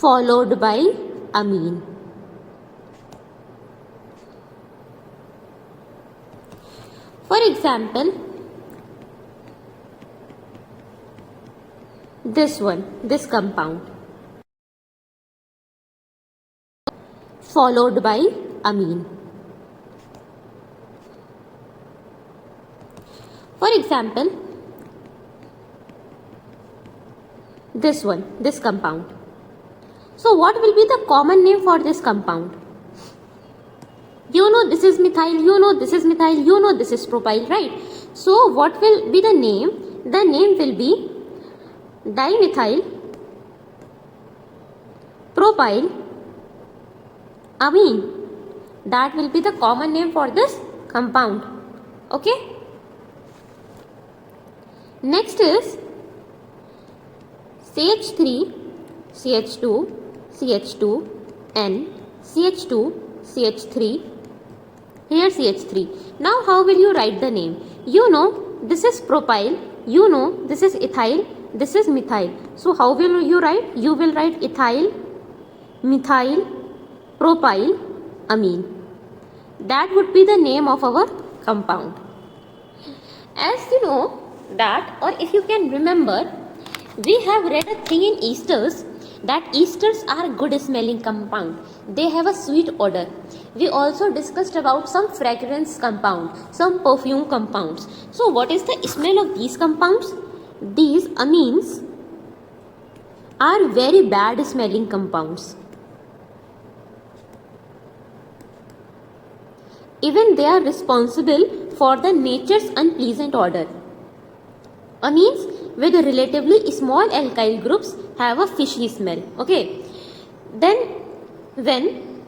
followed by amine. For example, this compound followed by amine. For example, this compound. So what will be the common name for this compound? You know this is methyl, you know this is methyl, you know this is propyl, right? So what will be the name? The name will be dimethyl propyl amine. That will be the common name for this compound. Okay. Next is CH3 CH2 CH2 N CH2 CH3. Here CH3. Now how will you write the name? You know this is propyl, you know this is ethyl, this is methyl. So how will you write? You will write ethyl methyl propyl amine. That would be the name of our compound. As you know that, or if you can remember, we have read a thing in esters that esters are good smelling compound. They have a sweet odor. We also discussed about some fragrance compound, some perfume compounds. So what is the smell of these compounds? These amines are very bad smelling compounds. Even they are responsible for the nature's unpleasant odor. Amines with relatively small alkyl groups have a fishy smell. Okay. Then when,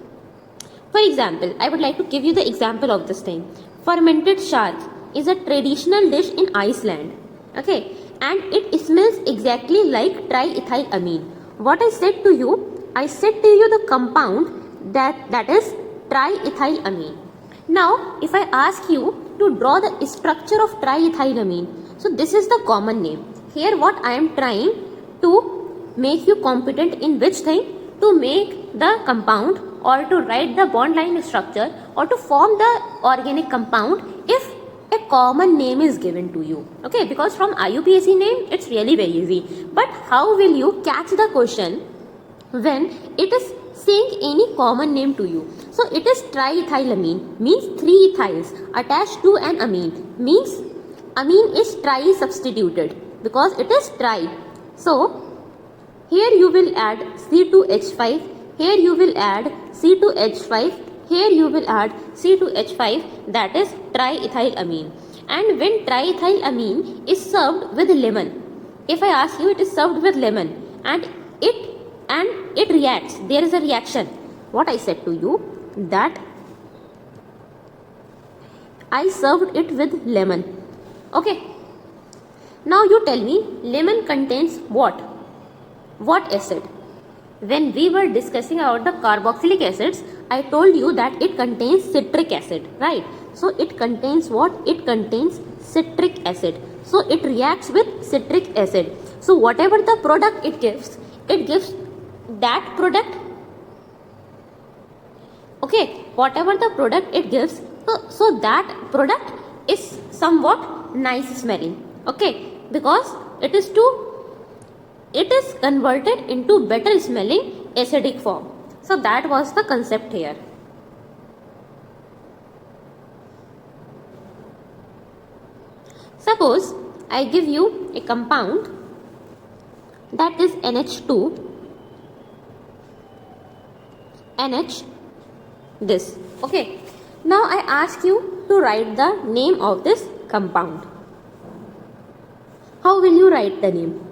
for example, I would like to give you the example of this thing. Fermented shark is a traditional dish in Iceland. Okay. And it smells exactly like triethylamine. What I said to you? I said to you the compound that is triethylamine. Now, if I ask you to draw the structure of triethylamine, so this is the common name. Here what I am trying to make you competent in which thing? To make the compound or to write the bond line structure or to form the organic compound if a common name is given to you. Okay, because from IUPAC name it's really very easy. But how will you catch the question when it is saying any common name to you? So it is triethylamine, means 3 ethyls attached to an amine, means amine is tri substituted because it is tri. So here you will add C2H5, here you will add C2H5, here you will add C2H5, that is triethylamine. And when triethylamine is served with lemon, if I ask you it is served with lemon and it reacts, there is a reaction. What I said to you that I served it with lemon. Okay. Now you tell me lemon contains what? What acid? When we were discussing about the carboxylic acids, I told you that it contains citric acid, right? So it contains what? It contains citric acid. So it reacts with citric acid. So whatever the product it gives that product. Okay, whatever the product it gives, so that product is somewhat nice smelling. Okay, because it is converted into better smelling acidic form. So that was the concept here. Suppose I give you a compound that is NH2, NH this. Okay. Now I ask you to write the name of this compound. How will you write the name?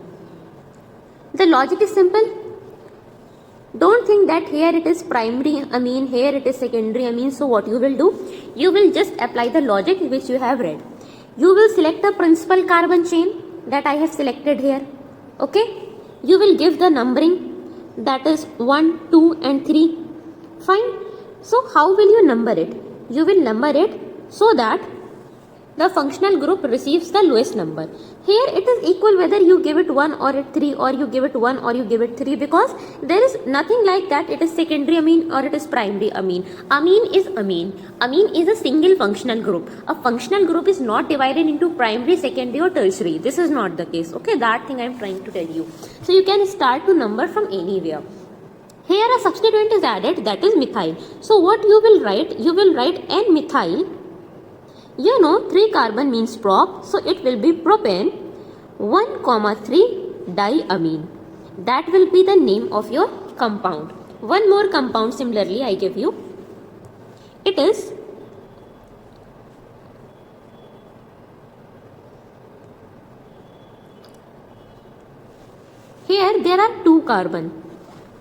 The logic is simple. Don't think that here it is primary amine, here it is secondary amine. So what you will do? You will just apply the logic which you have read. You will select the principal carbon chain that I have selected here. Okay. You will give the numbering, that is 1, 2 and 3. Fine. So how will you number it? You will number it so that the functional group receives the lowest number. Here it is equal whether you give it 1 or it 3 or you give it 1 or you give it 3, because there is nothing like that it is secondary amine or it is primary amine. Amine is amine. Amine is a single functional group. A functional group is not divided into primary, secondary or tertiary. This is not the case. Okay, that thing I am trying to tell you. So you can start to number from anywhere. Here a substituent is added, that is methyl. So what you will write? You will write N-methyl. You know 3 carbon means prop, so it will be propane 1,3 diamine. That will be the name of your compound. One more compound similarly I give you. It is here there are 2 carbon.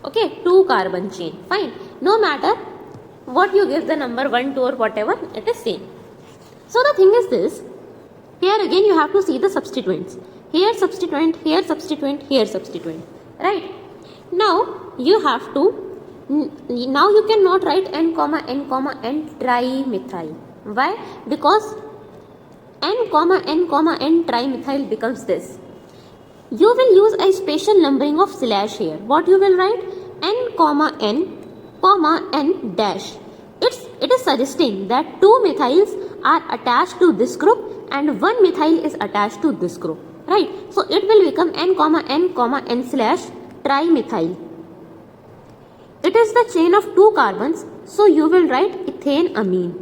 Okay, 2 carbon chain. Fine. No matter what you give the number 1, 2 or whatever, it is same. So the thing is this. Here again you have to see the substituents. Here substituent, here substituent, here substituent. Right. Now you have to, now you cannot write N, N trimethyl. Why? Because N, N trimethyl becomes this. You will use a special numbering of slash here. What you will write? N dash. It is suggesting that 2 methyls are attached to this group and 1 methyl is attached to this group. Right? So it will become N slash trimethyl. It is the chain of 2 carbons. So you will write ethane amine.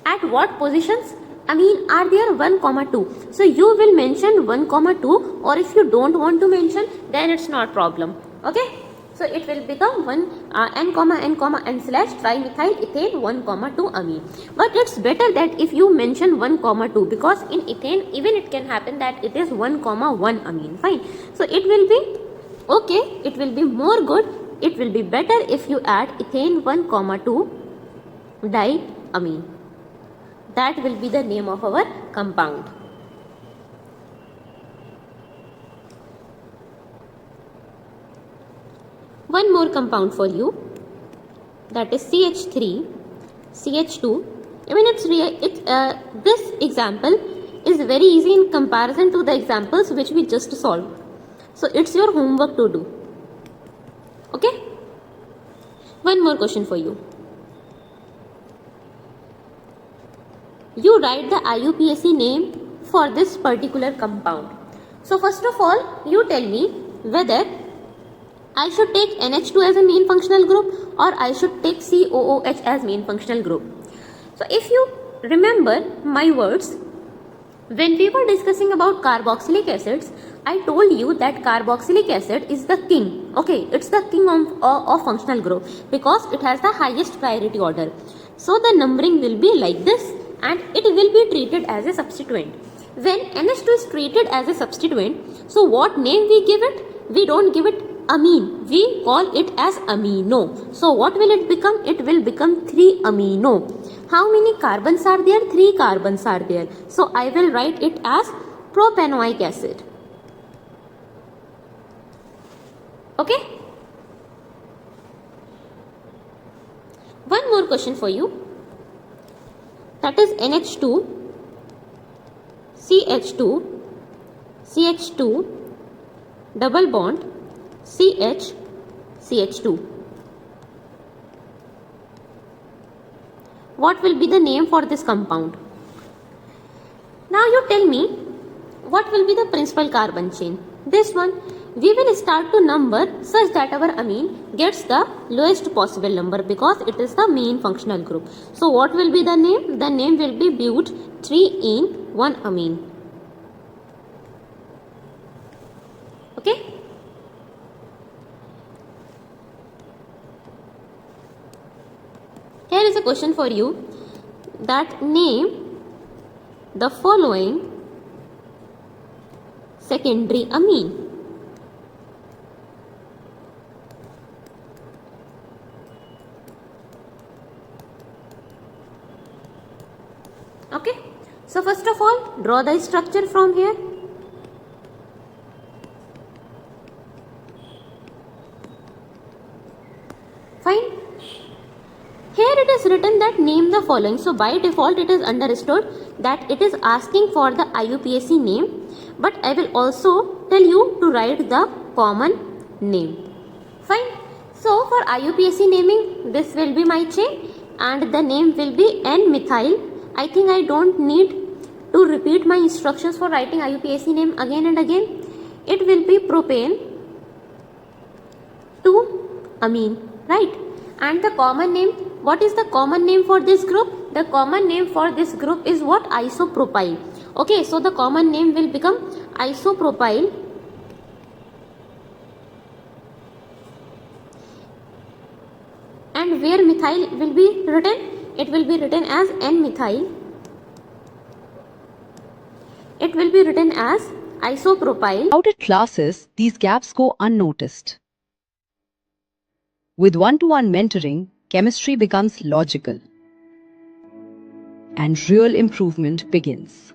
At what positions? Amine are there 1, 2. So you will mention 1, 2, or if you don't want to mention, then it's not problem. Okay. So it will become N slash trimethyl ethane 1, 2 amine. But it's better that if you mention 1, 2, because in ethane even it can happen that it is 1, 1 amine. Fine. So it will be okay. It will be more good. It will be better if you add ethane 1, 2 diamine. That will be the name of our compound. One more compound for you, that is CH3, CH2. I mean this example is very easy in comparison to the examples which we just solved. So it's your homework to do. Okay. One more question for you. You write the IUPAC name for this particular compound. So first of all, you tell me whether I should take NH2 as a main functional group or I should take COOH as main functional group. So if you remember my words, when we were discussing about carboxylic acids, I told you that carboxylic acid is the king. Okay, it's the king of functional group because it has the highest priority order. So the numbering will be like this, and it will be treated as a substituent. When NH2 is treated as a substituent, so what name we give it? We don't give it amine. We call it as amino. So what will it become? It will become 3-amino. How many carbons are there? 3 carbons are there. So I will write it as propanoic acid. Okay. One more question for you. That is NH2, CH2, CH2, double bond, CH, CH2. What will be the name for this compound? Now you tell me, what will be the principal carbon chain? This one. We will start to number such that our amine gets the lowest possible number because it is the main functional group. So what will be the name? The name will be but 3-in-1-amine. Okay. Here is a question for you, that name the following secondary amine. Okay, so first of all, draw the structure from here. Fine. Here it is written that name the following. So by default it is understood that it is asking for the IUPAC name, but I will also tell you to write the common name. Fine. So for IUPAC naming, this will be my chain and the name will be N-methyl. I think I don't need to repeat my instructions for writing IUPAC name again and again. It will be propane to amine, right? And the common name, what is the common name for this group? The common name for this group is what? Isopropyl. Okay, so the common name will become isopropyl. And where methyl will be written? It will be written as N-methyl. It will be written as isopropyl. Crowded classes, these gaps go unnoticed. With one-to-one mentoring, chemistry becomes logical and real improvement begins.